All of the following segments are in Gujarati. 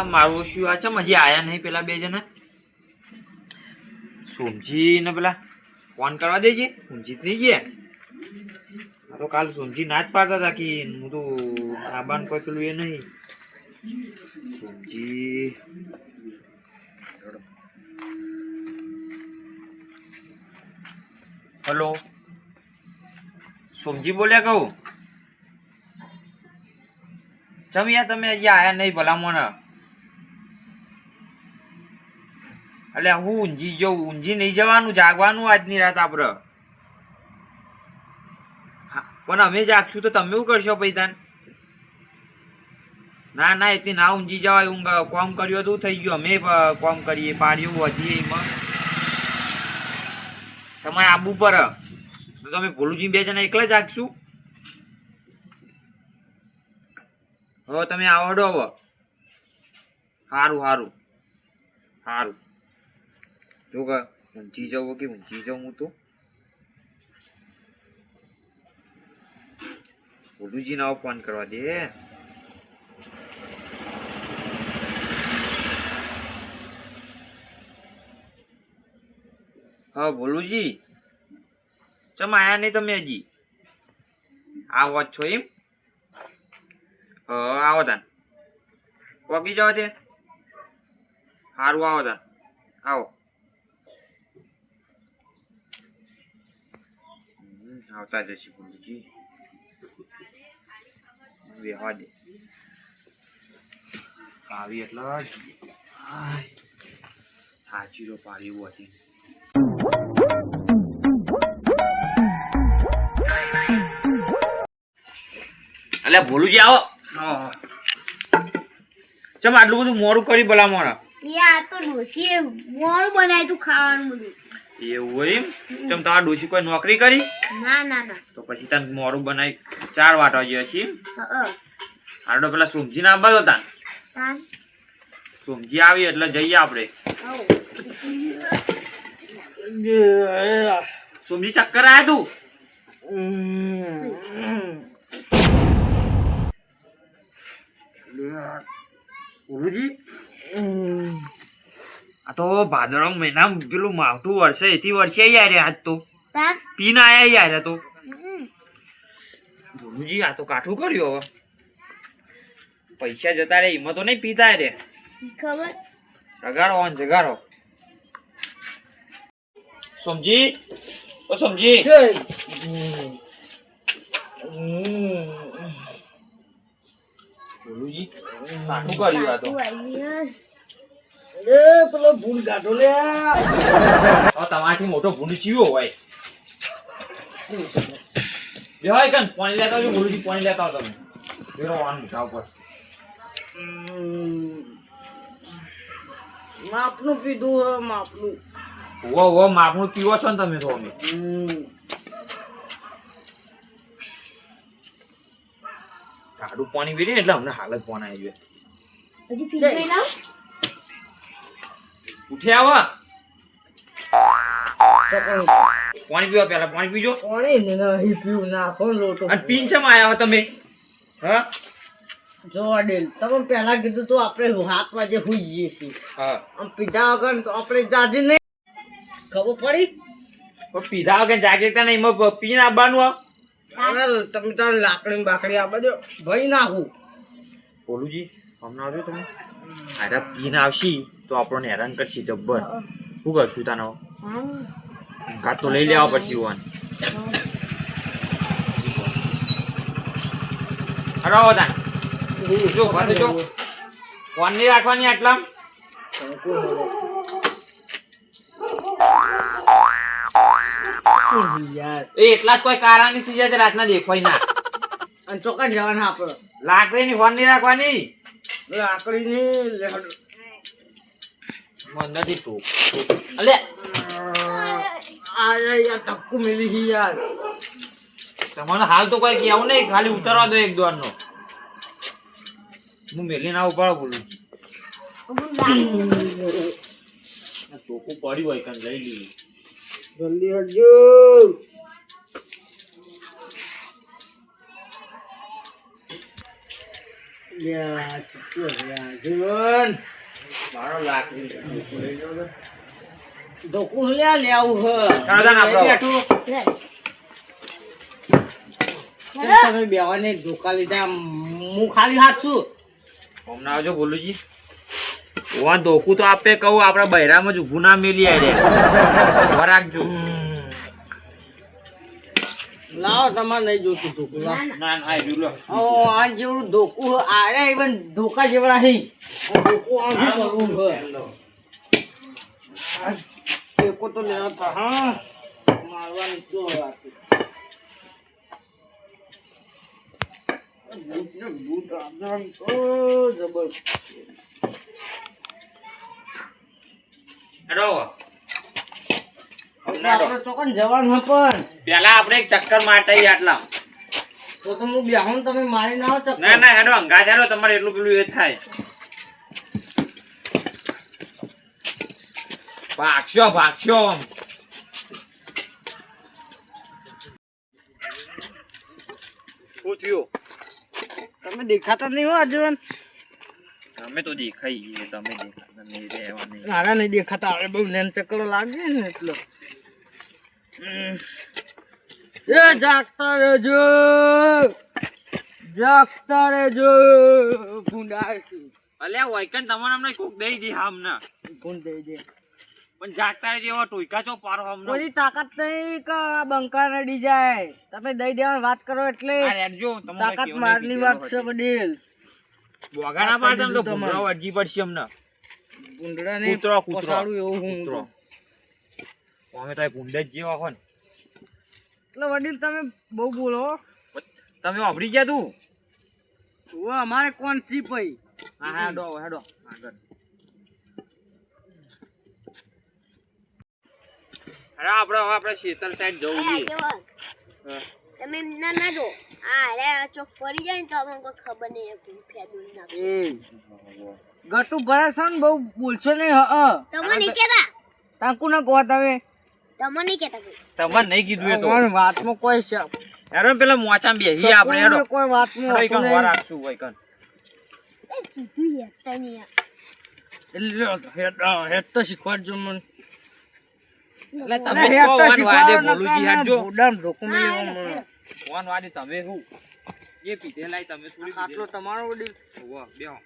મારું શું આ ચમ હજી આયા નહીં પેલા બે જણા સોમજી ને પેલા ફોન કરવા દેજે ઊંઝી જ નહીં ગયા તો કાલ સોમજી ના જ પાડતા હતા કે હું તો આબાન કોઈ પેલું એ નહીં સોમજી હલો સોમજી બોલ્યા કહું ચમ યાર તમે હજી આયા નહીં ભલામણ એટલે હું ઊંઝી જવું ઊંઝી નહીં જવાનું જાગવાનું આજની રાત આપણે પણ અમે જાગશું તો તમે શું કરશો પૈતાન ના ના એટલી ના ઊંઝી જવાય ઊંઘ કોમ કર્યું હતું થઈ ગયું અમે કોમ કરીએ પાડ્યું વધીએ એમાં તમારે આબુ પર તો તમે ભોલુજી બે જણા એકલા જાગશું હવે તમે આવડો હવે સારું સારું સારું જો કે ઊંચી જવું કે ઊંચી જાઉં હું તો ભોલુજી ને ફોન કરવા દે હા ભોલુજી ચમ આયા નહીં તમે હજી આવો જ છો એમ આવો તાન પોકી જાઓ તે સારું આવો તાન આવો આવતા જશે ભોલુજી બેહવા દે આવી એટલે સાચી તો પાડ્યું હતી અલ્યા ભોલુજી આવો ચમ આટલું બધું મોડું કરી ભલામણ યાર તો ડોશી મોડું બનાવ્યું તું ખાવાનું બધું એવું એમ ચમ તમારા ડોશી કોઈ નોકરી કરી ના ના ના તો પછી તને મોડું બનાવી 4 વાટવા જોઈએ છે આડો પેલા સોમજી ના આંબા હતા સોમજી આવી એટલે જઈએ આપણે સોમજી ચક્કર આયા તું આ તો ભાદરવા મહિના પેલું માવઠું વર્ષે એથી વર્ષે યાર આજ તો પીને આયા યાર તો ભોલુજી આ તો કાઠું કર્યું હવે પૈસા જતા રે એમાં તો નહીં પીતા રે ખબર જગાડો ઓન જગાડો સમજી ઓ સમજી ભોલુજી કાઠું કર્યું આ તો પેલો ભૂલ કાઢો લે તમારાથી મોટો ભૂલ ચીવો હોય હોય કન પાણી લેતા આવજો ભોલુજી પાણી લેતા આવો તમે બેરો વાન મુઠા ઉપર માપનું પીધું હે માપનું વો માપનું પીવો છો ને તમે તો અમે કાડું પાણી પીને એટલે અમને હાલત ફોન આવી ગયો હજી પીને લાવ ઉઠે આવા પાણી પીવા પેલા પાણી પીજો પાણી ને નહીં પીવું નાખો લોટો અને પીન છે માં આવ્યા તમે હા જોવા દે તમે પહેલા કીધું તો આપણે 7 વાગે સુઈ જઈએ છીએ હા આમ પીધા વગર તો આપણે જાજી નહીં ખબર પડી પણ પીધા વગર જાગીતા નહીં એમાં પીને આવવાનું તમે તાર લાકડી બાકડી આ બધું ભાઈ નાખું ભોલુજી હમણાં આવજો તમે આરા પીને આવશી તો આપણને હેરાન કરશી જબ્બર શું કરશું તાનો કાં તો લઈ લેવા પડશે વન અરે આવો તાન જો ભાઈ જો ફોન નહીં રાખવાની આટલા યાર એ એટલા જ કોઈ કારણ નથી જાય રાતના દેખાય ના અને ચોક્કસ જવાના આપણે લાકડી ની ફોન નહીં રાખવાની લાકડી ની મંદરથી તું અલે આ યાર ટક્કુ મિલી ગઈ યાર તમને હાલ તો કોઈ કેવું નહીં ખાલી ઉતારવા દો એક દોર નો હું મેલી ના ઉપાડો બોલું ચોખ્ખું પડ્યું હોય કાન લઈ લીધું જલ્દી હટજો લ્યા, ચૂક્યો લ્યા, જીવન. મારો લાકડી ધોકું લ્યા લેવું હ. ચાલો તાન આપણો. બેઠું. લે. કેમ તમે બેવાને ધોકા લીધા? હું ખાલી હાથ છું. હમણાં આવજો ભોલુજી. ઓવા ધોકું તો આપે કહું આપડા બૈરામાં જ ઊભું ના મેલી આરે રાખજો. લાવો તમારે નહીં જોતું ધોકું લાવો. ના ના આઈ લો. આ જેવડું ધોકું હ, આરે even ધોકા જેવડા હી. આ ધોકું આમ શું કરવું હ? આ ટેકો તો લેવા હતા, હા. મારવાની તો વાત. બૂટ ને બૂટ આમ તો જબરદસ્ત. હેડો. આપણે ચોકન જવાનું હ પણ. પેલા આપણે એક ચક્કર મારતા આટલા. તો હું બેહું ને તમે મારી ના આવો ચક્કર. ના ના હેડો અંગા હેડો તમારે એટલું પેલું એ થાય. ભાગશો ભાગશો. શું થયું? તમે દેખાતા નહીં હો અજવન. અમે તો દેખાઈ તમે દેખાતા નહીં રહેવા નહીં. મારા નહીં દેખાતા, હવે બહુ નેન ચક્કર લાગે ને એટલે. એ જાગતા રહેજો, જાગતા રહેજો. ભૂંડાશું અલ્યા વૈકન તમારે અમને કોક દઈ દે હામના. ભૂંડ દઈ દે. પણ જાગતા રહેજો એવા ટોયકા ચો પારો હામનો. કોઈ તાકાત નહીં કે આ બંકા નડી જાય. તમે દઈ દેવાની વાત કરો એટલે આ રેડજો તમને તાકાત કેવું મારની નહીં વાત કીધેલો છે બડીલ. બોગાના પાડતા તો ભૂંડરા અડજી પડશે અમને. ભૂંડડાને કૂતરો, કૂતરો. પસાડું એવું હું કૂતરો. અમે તો ભૂંડે જ જેવા હોય ને. એટલે વડીલ તમે બહુ બોલો. તમે વાપરી ગયા તું. ઓ અમારે કોણ સી પઈ. હા હા હેડો હેડો આગળ. અરે આપણે હવે આપણે શેતર સાઈડ જવું અરે છે. જવાન. તમે એમ ના જો આ અરે ચોક પડી જાય ને તો અમને કોઈ ખબર નહીં હશે ફેદું ના એ ગટુ ભરે છે ને બહુ બોલશો નહીં. હ તમે નહીં કેતા તાકુ ના કહો તમે. તમે નહીં કેતા કોઈ તમારે નહીં કીધું એ તો. અમારી વાતમાં કોઈ છે હેડો પેલા મોચામાં બેહી આપણે હેડો. કોઈ વાતમાં વૈકન હોતું વાર નહીં. રાખશું વૈકન. એ સીધું હેઠતા નહીં એટલે હેડ તો શીખવાડજો મને. એટલે તમે અરે હેડ તો કોણ વાદે શીખવાડો ભોલુજી નકા હેડજો. ભૂંડાને ધોકો હા, મેલ્યો હેડો, મને. હેડો. કોણ વાદે તમે શું એ પીધેલાય તમે થોડી આટલો તમારો વડીલ. વાહ બેહો.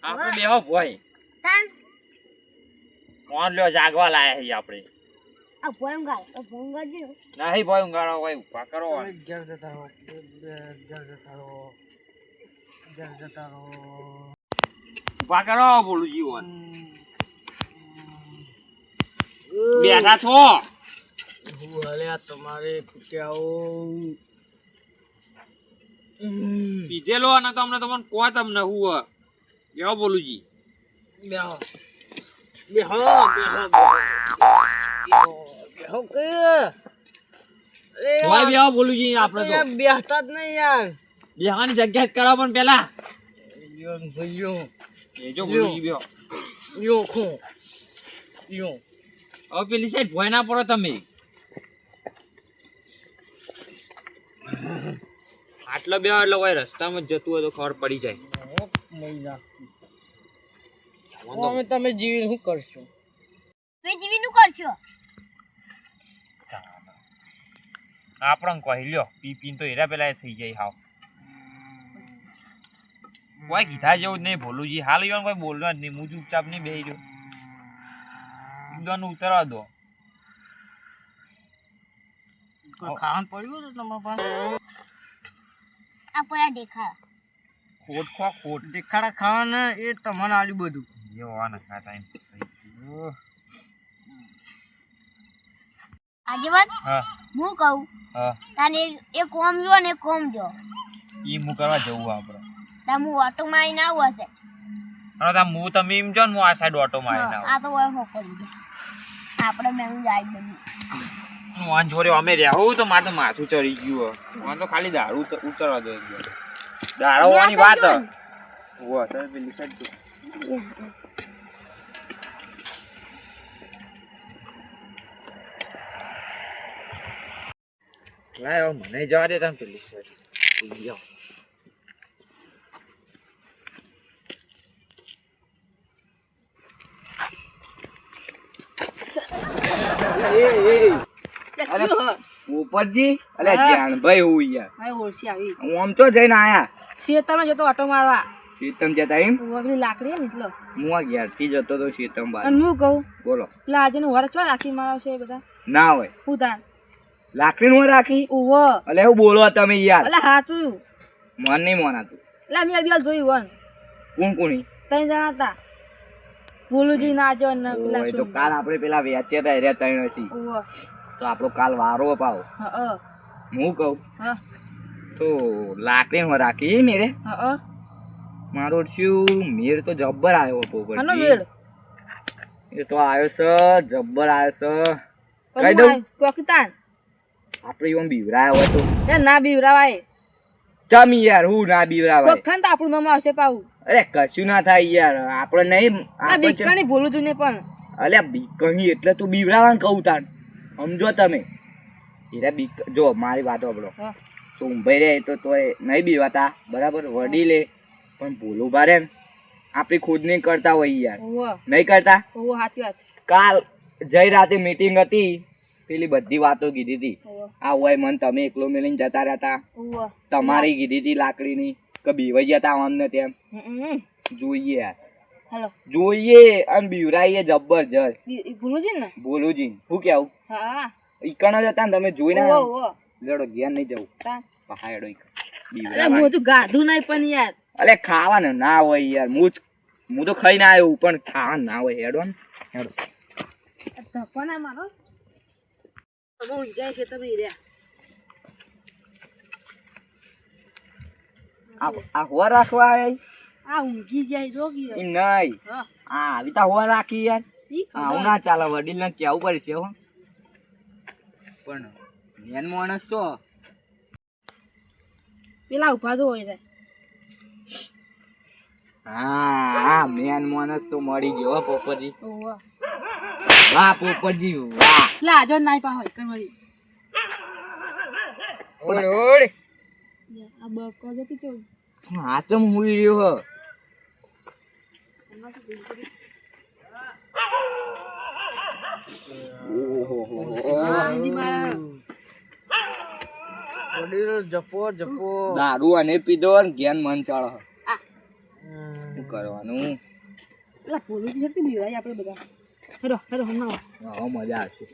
આપણે બેહો ભાઈ. તાન કોણ લ્યો જાગવા લાયા છે આપણે. આ ભોંગા જો નહીં ભાઈ ઊંઘાડો ભાઈ ઉભા કરો. તમે ઘેર જતા રહો, ઘેર જતા રહો, ઘેર જતા રહો. ઉભા કરો ભોલુજી વન. બેઠા છો. હું હલ્યા તમારે કુટિયાઓ. પીધેલો અને તમને તમને કહો તમને હું બેહો ભોલુજી. બેહો બેહો બેહો બેહો કે ભાઈ બેહો ભોલુજી આપણે તો બેહતા જ નહીં યાર. બેહાની જગ્યા જ કરાવો પણ પેલા યો ભાઈઓ જો ભોલુજી બેહો. યો ખો યો. હવે પેલી સાઈડ ભોય ના પડો તમે. આટલો બે એટલે કોઈ રસ્તામાં જ જતું હોય તો ખબર પડી જાય. નહીં લાગતું. અમે તમે જીવીને શું કરશો? તમે જીવીનું કરશો આપણને કહી લ્યો પી પીને તો હેરા પેલા થઈ જાય હાવ. કોઈ કીધા જેવું જ નહીં ભોલુજી. હાલ યો કોઈ બોલવા જ નહીં. હું ચૂપચાપ નહીં બેહી રહ્યો. એકદમ ઉતરવા દો. કોઈ ખાવાનું પડ્યું હતું તમારા પાસે? આ પયા દેખા ખોટ ખો ખોટ દેખાડા ખાવાના એ તમને આલ્યું બધું. જેવા ના ખાતા એમ. આજેવાન હા હું કહું હા તાને એ કોમ જો ને કોમ જો ઈ હું કરવા જવું આપણે. તા હું ઓટો મારીને આવું હશે અને તા હું તમે એમ જો ને હું આ સાઈડ ઓટો મારીને આવું. આ તો વળ હોકો લીધો આપણે મેં જાય બની વાન જોડે અમે રહેવું તો મારે તો માથું ચડી ગયું. વાન તો ખાલી દારૂ ઉતરવા દો. દારૂ હોવાની વાત. હોવા તમે પેલી સાઈડ લાય હવે મને જવા દે તમે પેલી સાઈડ જાઓ. અરે પોપટજી અલે જાણભાઈ હું યાર હવે ઓળસી આવી હું આમ તો જઈને આયા શેતરમાં જતો ઓટો મારવા શીતમ જતા એમ વગરી લાકડી ને એટલે હું આ ઘેરથી જતો તો શીતમ બાર અને હું કહું બોલો પેલા આજે નું વરસ રાખી મારો છે એ બધા ના હોય હું તાર લાકડી નું રાખી ઉવો અલે હું બોલો તમે યાર એટલે હાચું મન નહીં મોનાતું એટલે મેં અભી જોયું કોણ કોણી ત્રણ જણા હતા ભૂલુજી નાજો ને પેલા ઓય તો કાલ આપણે પેલા વેચ્યા તા એરિયા ત્રણ હસી ઉવો તો આપણો કાલ વારો પાવ હા હું કહું હા તો લાકડી નું રાખી મેરે હા મારો શું મેર તો જબ્બર આવ્યો હનો પોપટજી મેળ એ તો આવ્યો છે જબ્બર આવ્યો છે કહી દઉં કોકતાન આપણે એમ બીવરાયો હોય તો એ ના બીવરાવાય ચમ યાર હું ના બીવરાવાય કોકતાન તો આપણું નામ આવશે પાવું અરે કશું ના થાય યાર આપણે નહીં આ આપણે બીકણી ભૂલું છું ને પણ અલ્યા બીકણી એટલે તું બીવરાવાનું કહું તાન સમજો તમે એરા બીક જો મારી વાત સાંભળો હા સોમભાઈ રે તો તોય નહીં બીવાતા બરાબર વડી લે પણ ભૂલું ભારે ને આપણી ખુદ નહીં કરતા હોય યાર ઉવો નહીં કરતા ઉવો સાચી વાત કાલ જઈ રાતે મીટિંગ હતી પેલી બધી વાતો કીધી હતી ઉવો આ હોય મન તમે એકલો મેલીને જતા રહેતા ઉવો તમારી કીધી હતી લાકડીની કે બીવાઈ જતા અમને તેમ જોઈએ યાર હેલો જોઈએ અને બીવરાઈએ જબરજસ્ત ભૂલું છે ને બોલું જી શું કેવું હા ઈકણ જ હતા ને તમે જોઈને ઉવો ઉવો લડો ઘેર નહીં જવું તાન પહાડો અરે બીવરા હું તો ગાધું નહીં પણ યાર અલે ખાવાનું ના હોય યાર હું તો ખાઈને આવ્યો પણ ખાવાનું ના હોય હેડો ને હેડો ધક્કો ના મારો હવે ઊંચાઈ છે તમે રહ્યા આ હોવા રાખવા આવે આ ઊંઘી જાય જોગી ઈ નહીં હા આ આવી તા હોવા રાખી યાર શી આવું ખબર ના ચાલે વડીલ ને કેવું પડશે હો પણ મેન માણસ તો પેલા ઉભા જો હોય હા મેન માણસ તો મળી ગયો હો પોપટજી ઓવા વાહ પોપટજી વાહ પેલા આજો નાઈ પા હોય કઈ મળી ઓડ ઓડ આ બકો જો પીચો હાચમ હુઈ રહ્યો હો હિન્દી મારા દારૂ અને પીધો ને જ્ઞાન મન ચાળો શું કરવાનું પેલા પોલીસ નથી બીવાય આપણે બધા હેડો હેડો હમણાં હા મજા આવશે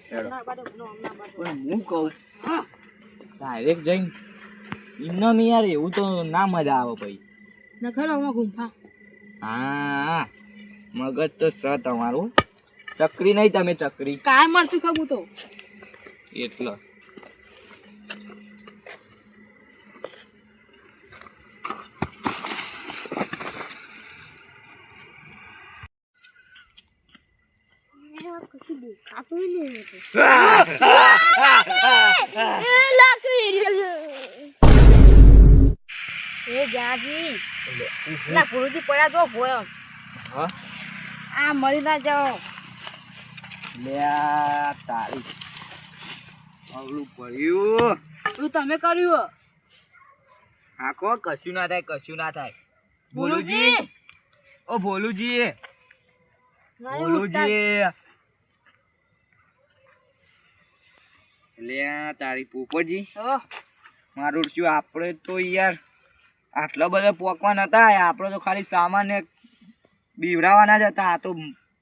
હેડો. પણ હું કહું ડાયરેક્ટ જઈને એમને મેં યાર એવું તો ના મજા આવે ભાઈ નખડો હમણાં ગુંફા હા મગજ તો સ તમારું ચકરી નહીં તમે ચકરી કાય મરચું ખબું તો એટલે કશું દેખાતું નહીં હતું. એ જાજી પેલા પુરુષી પડ્યા તો ભોય હા આ મરી ના જાઓ લે આ તારી અવળું પડ્યું શું તમે કર્યું આખો કશું ના થાય કશું ના થાય ભોલુજી ઓ ભોલુજી નહીં ભોલુજી લે આ તારી પોપટજી ઉઠતા. મારું શું આપણે તો યાર આટલા બધા પોકવા નતા આપણે તો ખાલી સામાન ને બીવરાવાના જ હતા આ તો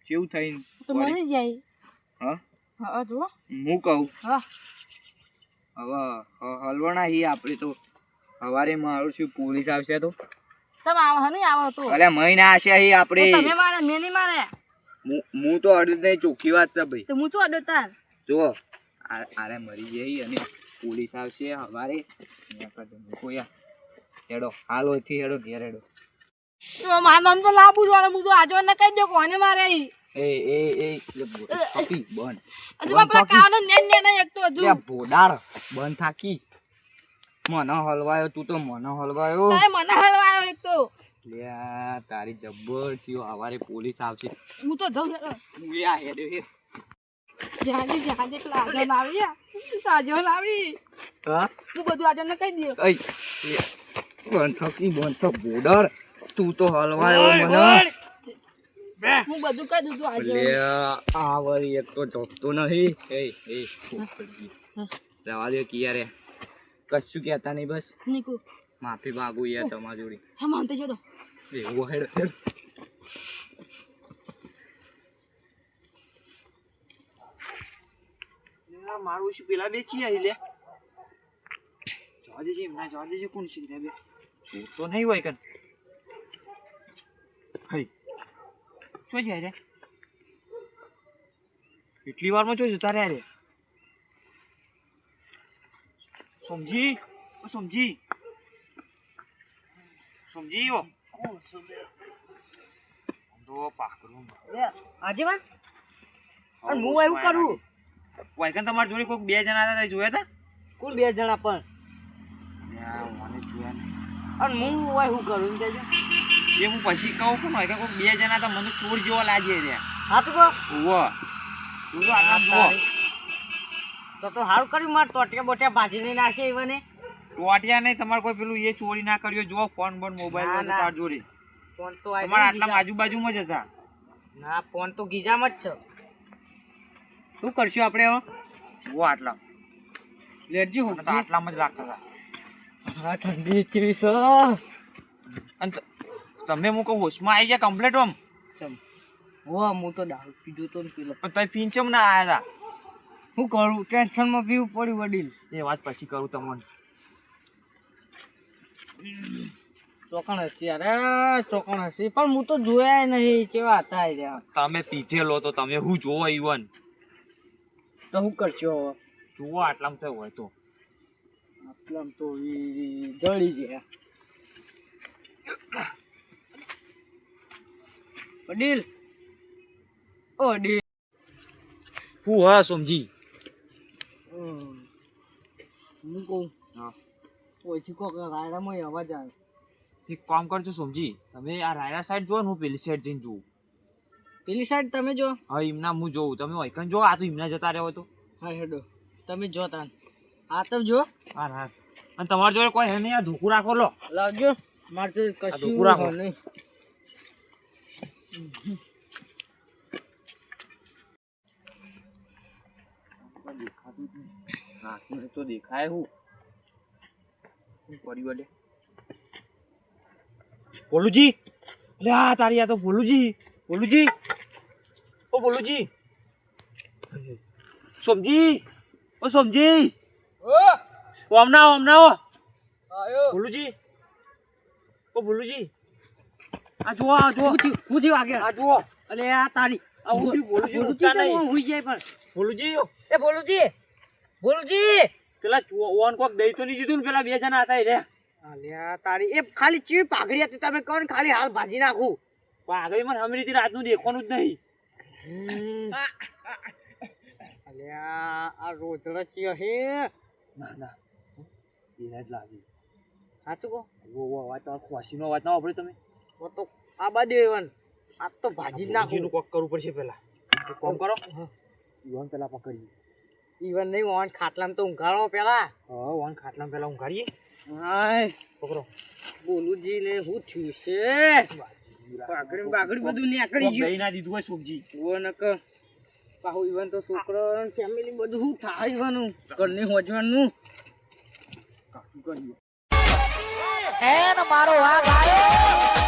કેવું થઈને તો મરી જાય હા હા જો હું કહું હા હવે હલવાના હી આપણે તો સવારે મારું શું પોલીસ આવશે તો તમે આવો નહીં આવો તો અરે મહિના આવશે હી આપણે તમે મારે મેં નહીં મારે હું તો અડધ નહીં ચોખ્ખી વાત છે ભાઈ તો હું તો અડો તાર જો આરે મરી જઈ અને પોલીસ આવશે સવારે હેડો હાલ હોયથી હેડો ઘેર હેડો તો મારું નામ તો લાંબુ જો હું તો આજો ને કહી દો કોને મારે ઈ એ થકી બંધ હજુ પેલા કાનો નેન નેન એક તો હજુ ભોડાર બંધ થાકી મને હલવાયો તું તો મને હલવાયો તારે મને હલવાયો એક તો લે તારી જબ્બર થયો હવારે પોલીસ આવશે હું તો જઉં હેડે જ્યાં પેલા આગળ લાવી તાજો લાવી હા તું બધું આગળ કહી દે અઈ બંધક બોર્ડર તું તો હલવાયો મને હું બધું કહી દઉં તું આજે લે આ વળી એક તો જપતો નહીં એ ફૂફડજી જવા દે કે યાર કશું કહેતા નહીં બસ નીકુ માફી માંગુ યાર તમારી જોડે હા માનતે જો તો એવું હેડ મારું શું પેલા બેચી આવી લે જવા દેજે એમના જવા દેજે કોણ છે બે ચોર તો નહીં હોય કન હઈ ચો જાય રે એટલી વારમાં ચો જતા રહ્યા રે સમજી ઓ તો પાકરું આજે વાન અને હું એવું કરું વાયકન તમારી જોડે કોઈક બે જણા હતા જોયા હતા કુલ 2 જણા પણ મને જોયા નહીં અને હું એવું કરું કેજો એ હું પછી કહું કે વાયકન કોઈક બે જણા હતા મને ચોર જેવા લાગે રે સાચું કહો ઓવો તું તો આટલા જુઓ તો હારું કર્યું માર ટોટિયા બોટિયા ભાજીને નાખે ઈવને ટોટિયા નહીં તમારે કોઈ પેલું એ ચોરી ના કર્યો જો ફોન બોન મોબાઈલ ના, બધું ના. તાર જોડે ફોન તો તમારા આટલા આજુબાજુમાં જ હતા ના ફોન તો ગીજામાં જ છે શું કરશું આપણે હવે જુઓ આટલા લેજો મને તો આટલામાં જ લાગતા હતા હા ઠંડી ચીવી છે અને તમે હું કહું હોશમાં આવી ગયા કમ્પ્લેટ આમ ચમ હો હું તો દારૂ પીધો તો ને પેલો પણ તમે પિંચમ ના આવ્યા શું કરું ટેન્શનમાં પીવું પડ્યું વડીલ હતા એ વાત પછી કરું તમને ચોકણ હસી અરે ચોકણ હસી પણ હું તો જોયા નહીં કેવા હતા એ રહ્યા તમે પીધેલો તો તમે હું જોવો ઈવન તો શું કરશો હવે જુઓ આટલામાં થયું હોય તો આટલામ તો ઈ જળી ગયા વડીલ ઓ વડીલ હું હા સમજી હું કહું હા ઓછી કોક રાયડામાં અવાજ આવે એક કામ કરજો સમજી તમે આ રાયડા સાઈડ જો ને હું પેલી સાઈડ જઈને જોઉં પેલી સાઈડ તમે જો હા એમના હું જોઉં તમે વૈકન જો આ તો એમના જતા રહ્યો તો હા હેડો તમે જો તાન આ તો જો હા હા અને તમારી જોડે કોઈ હે નહીં આ ધોકું રાખો લો લાવજો મારે તો ધોકું કશું રાખો. નહીં હા તો દેખાય હું પડી વડે ભોલુજી અરે આ તારી આ તો ભોલુજી ઓ ભોલુજી સમજી ઓ હમણાં આયો ભોલુજી ઓ ભોલુજી આ જુઓ હું થી વાગે આ જુઓ અલે આ તારી આ હું ભોલુજી બોલુજી ઉઠતા તો નહીં હુઈ જાય પણ ભોલુજી એ બોલુજી પેલા ઓન કોક દઈ તો નહીં દીધું ને પેલા બે જણા હતા રે અલ્યા તારી એ ખાલી ચીવી પાઘડી હતી તમે કહો ને ખાલી હાલ ભાજી નાખું પણ આગળ મને હમરી થી રાતનું દેખવાનું જ નહીં અલ્યા આ રોજડા ચિયો હે ના એ જ લાગે સાચું કહો વો અવાજ તો ખુશીનો અવાજ ના વાપરે તમે તો આ બાજુ એવન આ તો ભાજી જ નાખું ભોલુજીનું કોક કરવું પડશે પેલા એક કામ કરો ઈવન પેલા પકડીએ ઈવન નહીં ઓન ખાટલામાં તો ઊંઘાડો પેલા હા ઓન ખાટલામાં પેલા ઊંઘાડીએ હાય પકડો બોલુજી ને હું થયું છે પાઘડી બધું નીકળી કોક ગયું દઈ ના દીધું હોય સુખજી જુઓ નક પાહુ ઈવન તો છોકરો ફેમિલી બધું શું થાય ઈવનનું ઘરની હોજવાનું કાઢું કરીએ હે ને મારો વાઘ આવ્યો